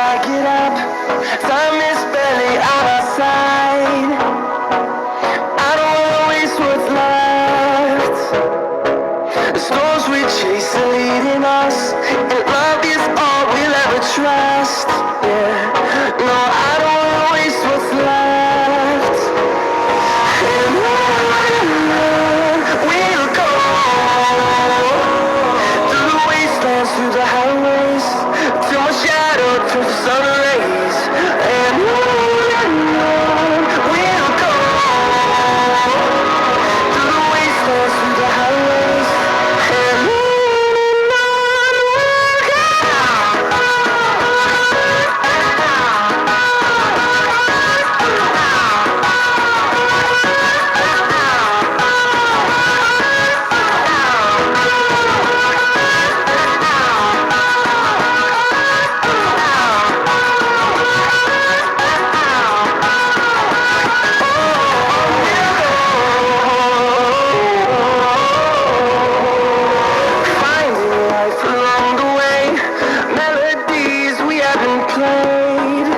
I get up. Time is barely on our side. I don't wanna waste what's left. The storms we chase are leading us, and love is all we'll ever trust. Yeah, no, I don't wanna waste what's left. And on we'll go, through the wastelands, through the highways, till my shadow turns to sun rays. And on we'll go, through the wastelands, through the highways, and on we'll go. Finding life along the way, melodies we haven't played.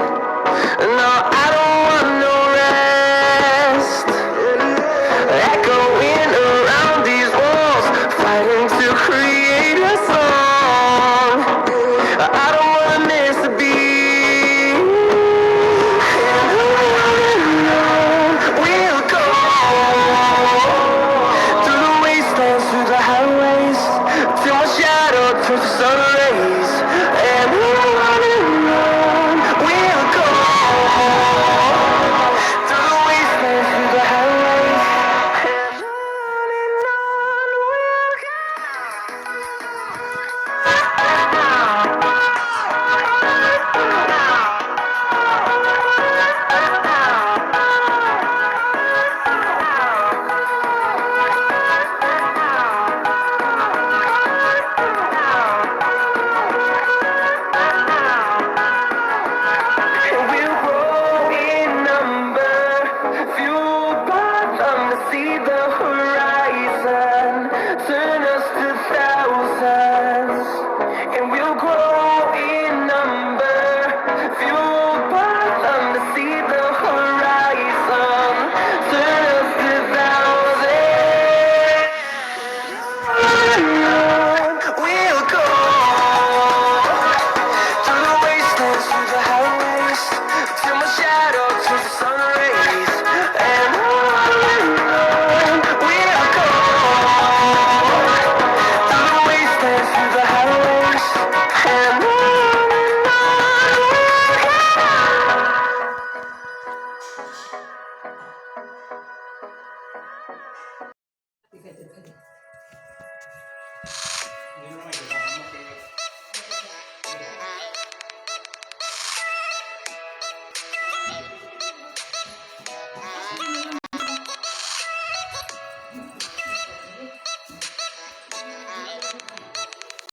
No, I don't want no rest. Echoing around these walls, fighting to create a song. I don't